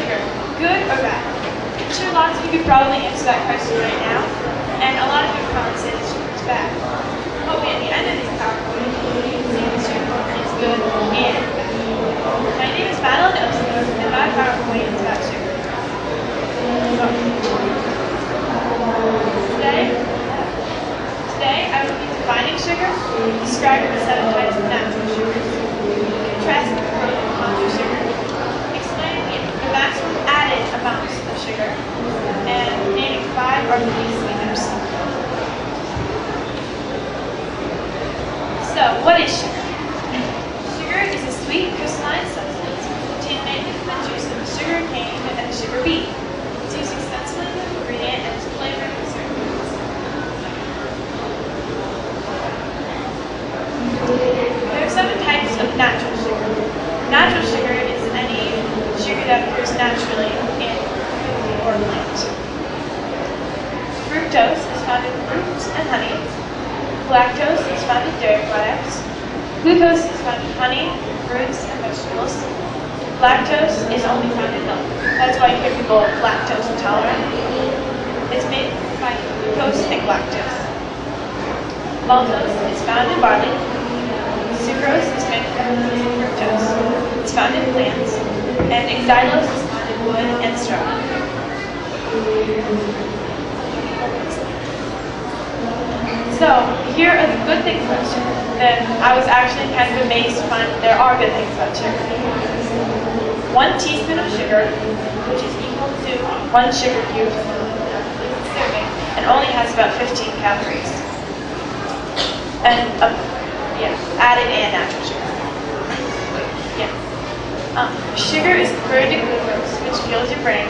sugar, good or bad? I'm sure lots of you could probably answer that question right now, and a lot of you would probably say that sugar is bad. Hopefully at the end of this PowerPoint, you can see that sugar is good and bad. My name is Madelyn, and my PowerPoint is about sugar. Today I will be defining sugar, describing the 7 types of natural sugars, contrasting the pros and cons of sugar, explaining the maximum added amounts of sugar, and naming 5 of these sweeteners. So, what is sugar? Sugar is a sweet crystalline substance obtained mainly from the juice of the sugar cane and the sugar beet. It's used extensively as an ingredient and is flavored with certain foods. There are 7 types of natural sugar. Natural sugar is any sugar that occurs naturally in food or plant. Fructose is found in fruits and honey. Lactose is found in dairy products. Glucose is found in honey, fruits, and vegetables. Lactose is only found in milk. That's why you hear people lactose intolerant. It's made by glucose and galactose. Maltose is found in barley. Sucrose is manufactured from fructose. It's found in plants. And xylose is found in wood and straw. So, here are the good things about sugar. And I was actually kind of amazed to find that there are good things about sugar. 1 teaspoon of sugar, which is equal to 1 sugar cube serving, and only has about 15 calories. And added and natural sugar. Sugar is converted to glucose, which fuels your brain.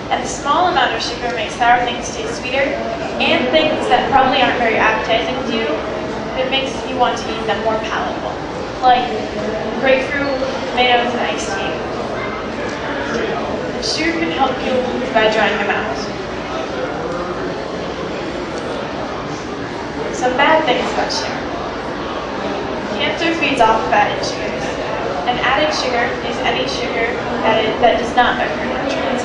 And a small amount of sugar makes sour things taste sweeter, and things that probably aren't very appetizing to you, it makes you want to eat them more palatable, like grapefruit, tomatoes, and iced tea. Sugar can help you by drying your mouth. Some bad things about sugar. Cancer feeds off of added sugars. And added sugar is any sugar that does not occur naturally.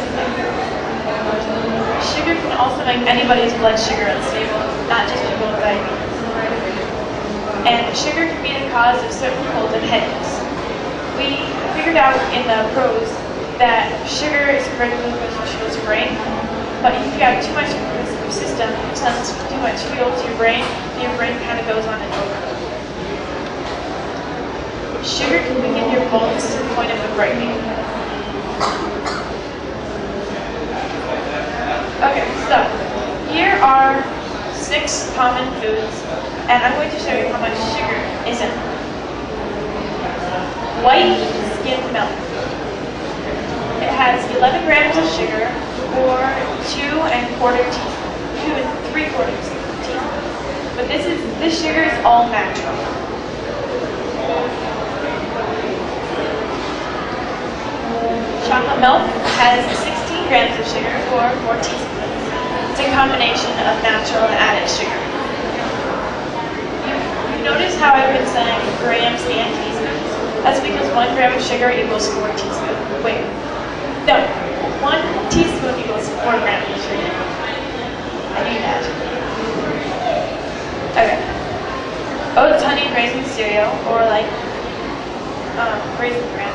Sugar can also make anybody's blood sugar unstable, not just people with diabetes. And sugar can be the cause of certain colds and headaches. We figured out in the pros that sugar is converted to glucose, which fuels your brain. But if you have too much glucose in your system, it sends too much fuel to your brain, and your brain kind of goes on an overload. Sugar can weaken your bones to the point of them breaking. Okay, so here are 6 common foods, and I'm going to show you how much sugar is in them. White skimmed milk. It has 11 grams of sugar, or 2 and 3/4 teaspoons. But this sugar is all natural. Chocolate milk has 16 grams of sugar, or 4 teaspoons. It's a combination of natural and added sugar. You notice how I've been saying grams and teaspoons? That's because 1 gram of sugar equals 4 teaspoons. Wait, no, 1 teaspoon equals 4 grams of sugar. I knew that. Okay. Oats, honey, and raisin cereal, or like raisin bran,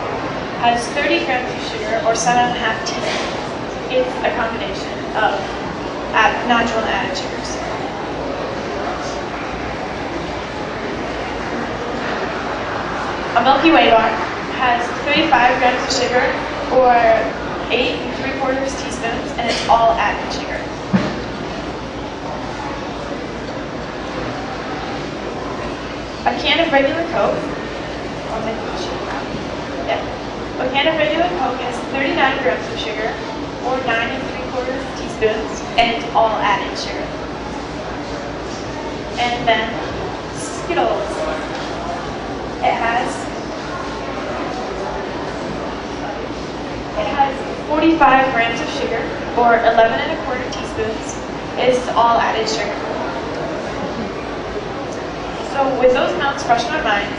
has 30 grams of sugar, or 7.5 teaspoons. It's a combination of natural and added sugars. A Milky Way bar has 35 grams of sugar, or 8 3/4 teaspoons, and it's all added sugar. A can of regular Coke, a can of regular Coke has 39 grams of sugar, or 9 3/4 teaspoons, and it's all added sugar. And then Skittles. It has 45 grams of sugar, or 11 1/4 teaspoons. It's all added sugar. So with those amounts fresh in my mind,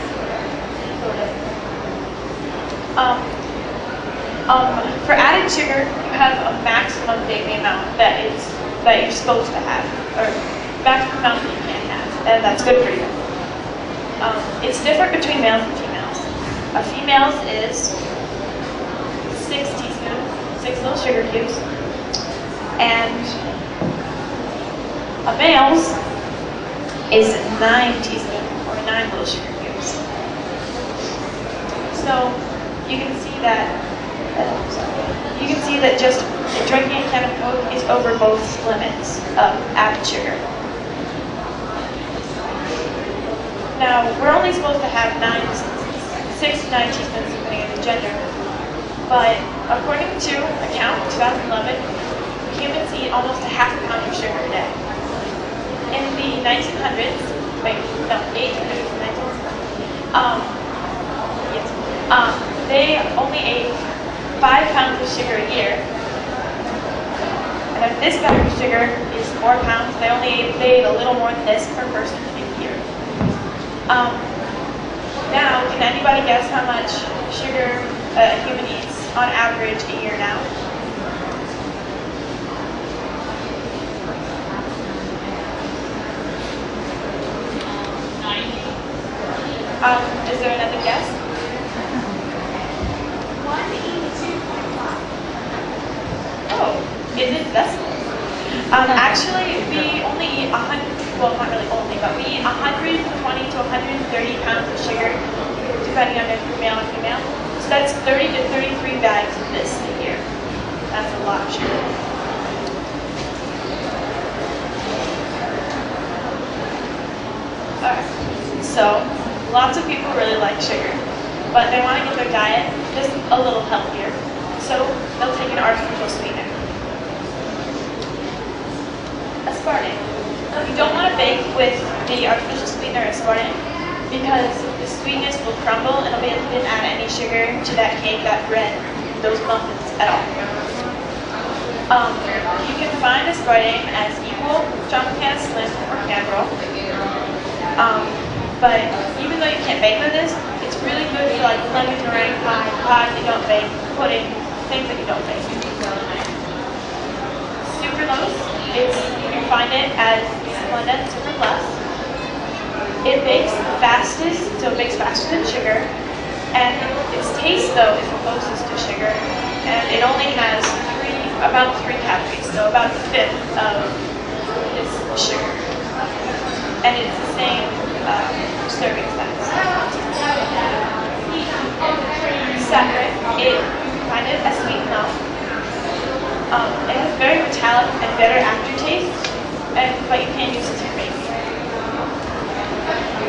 For added sugar, you have a maximum daily amount that you're supposed to have, or maximum amount that you can have, and that's good for you. It's different between males and females. A female's is 6 teaspoons, 6 little sugar cubes, and a male's is 9 teaspoons, or 9 little sugar cubes. So you can see that just drinking a can of Coke is over both limits of added sugar. Now, we're only supposed to have 6 to 9 teaspoons depending on the gender, but according to a count in 2011, humans eat almost a half a pound of sugar a day. In the 1800s, they only ate 5 pounds of sugar a year. And if this bag of sugar is 4 pounds, they ate a little more than this per person a year. Now, can anybody guess how much sugar a human eats on average a year now? Is there another guess? 182.5. Oh, is it decimals? Actually, we only eat 100, well, not really only, but we eat 120 to 130 pounds of sugar, depending on if you're male or female. So that's 30 to 33 bags of this a year. That's a lot of sugar. Alright, so lots of people really like sugar, but they want to get their diet just a little healthier, so they'll take an artificial sweetener. Aspartame. You don't want to bake with the artificial sweetener aspartame because the sweetness will crumble and you didn't add any sugar to that cake, that bread, those muffins at all. You can find aspartame as equal chocolate can slim or can roll. But even though you can't bake with this, it's really good for like lemon meringue pie, pies that you don't bake, pudding, things that you don't bake. Sucralose, you can find it as Splenda Super Plus. It bakes fastest, so it bakes faster than sugar, and its taste though is the closest to sugar, and it only has about 3 calories, so about a fifth of its sugar, and it's the same serving size. Saccharin, you can find it as sweet milk. It has very metallic and bitter aftertaste, but you can't use it to bake.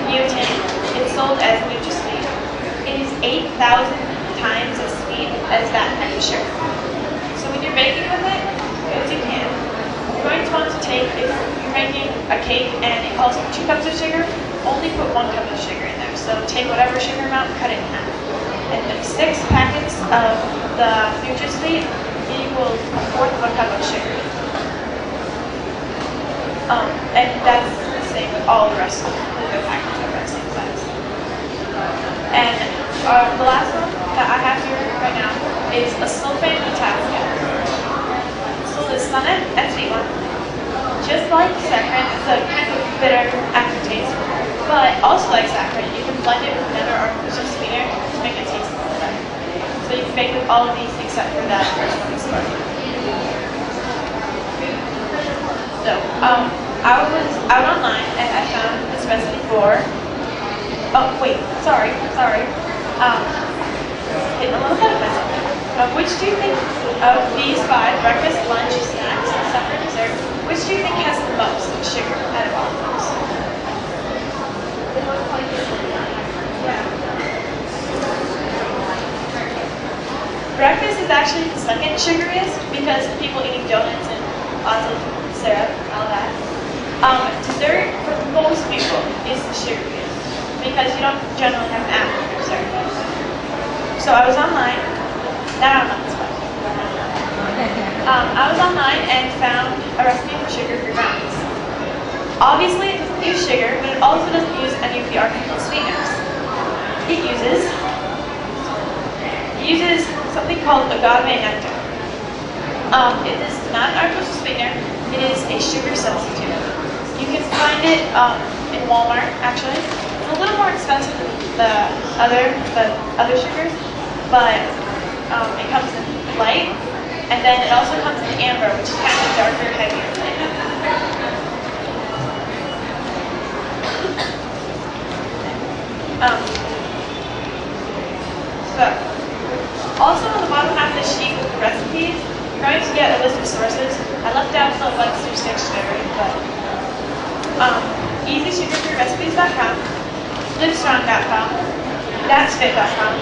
Butane, it's sold as Nutri-Sweet. It is 8,000 times as sweet as that kind of sugar. So when you're baking with it, as you can, you're going to want to take, if you're making a cake and it calls for 2 cups of sugar, only put 1 cup of sugar in there. So take whatever sugar amount and cut it in half. And then 6 packets of the Nutri-Sweet equals 1/4 of a cup of sugar. And that's the same with all the rest of the packets are the same size. And the last one that I have here right now is a sulfate potassium. So this one and sweet one. Just like saccharin, it's a kind of bitter aftertaste, but also like saccharin, you can blend it with another artificial sweetener to make it taste more better. So you can bake with all of these except for that first one. So I was out online and I found this recipe for. Oh wait, sorry. Getting a little ahead of myself. Which do you think of these 5 breakfast, lunch, snacks, supper, dessert? Which do you think has the most sugar out of all of those? Breakfast is actually the second sugariest because people eating donuts and lots of syrup and all that. Dessert for most people is the sugariest because you don't generally have an apple for dessert. So I was online. Now I'm not this way. I was online and found a recipe for sugar-free brownies. Obviously, it doesn't use sugar, but it also doesn't use any of the artificial sweeteners. It uses uses something called agave nectar. It is not an artificial sweetener. It is a sugar substitute. You can find it in Walmart, actually. It's a little more expensive than the other sugars, but it comes in light, and then it also comes in amber, which is kind of a darker, heavier flavor. Also on the bottom half of the sheet with the recipes, you're going to get a list of sources. I left out some links through Dictionary, but easysugarfreerecipes.com, livestrong.com, thatsfit.com,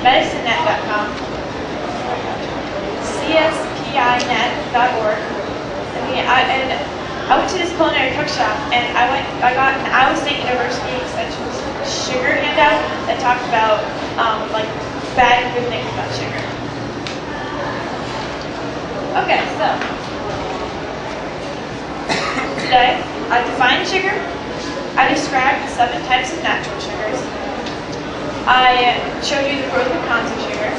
medicinenet.com, cspinet.org, and I went to this culinary cook shop and I got an Iowa State University Extension's sugar handout that talked about like bad and good things about sugar. Okay, so today I defined sugar. I described the 7 types of natural sugars. I showed you the pros and cons of sugar.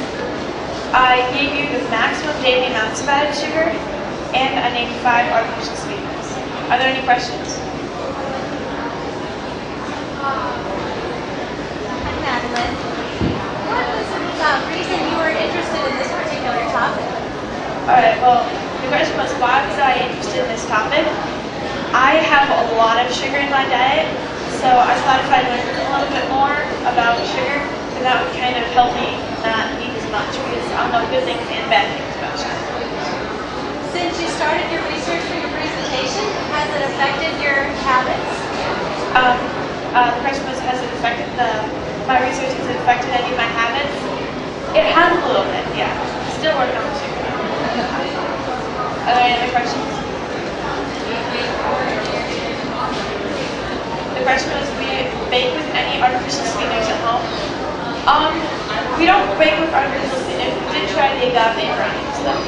I gave you the maximum daily amounts of added sugar, and I named 5 artificial sweeteners. Are there any questions? Hi, Madelyn. What was the reason you were interested in this particular topic? Alright, well, the question was, why was I interested in this topic? I have a lot of sugar in my diet, so I thought if I learned a little bit more about sugar, then that would kind of help me not eat as much, because I'll know good things and bad things about sugar. Since you started your research for your presentation, has it affected your habits? The question was, has it affected my research, has it affected any of my habits? It has a little bit, yeah. Still working on the sugar. Are there any other questions? The question was, we bake with any artificial sweeteners at home? We don't bake with artificial sweeteners. We did try the agave brownies though.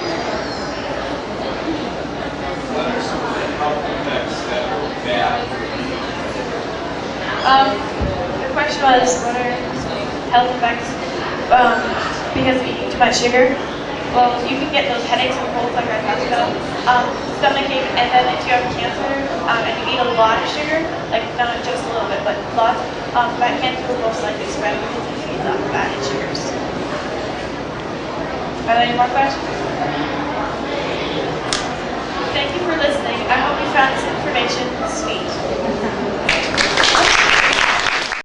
What are some of the health effects that are bad? The question was, what are health effects because of eating too much sugar? Well, you can get those headaches and colds like I talked about, stomachache, and then if you have cancer and you eat a lot of sugar, like not just a little bit, but lots, that cancer will most likely spread because it feeds off of added sugars. Are there any more questions? Thank you for listening. I hope you found this information sweet.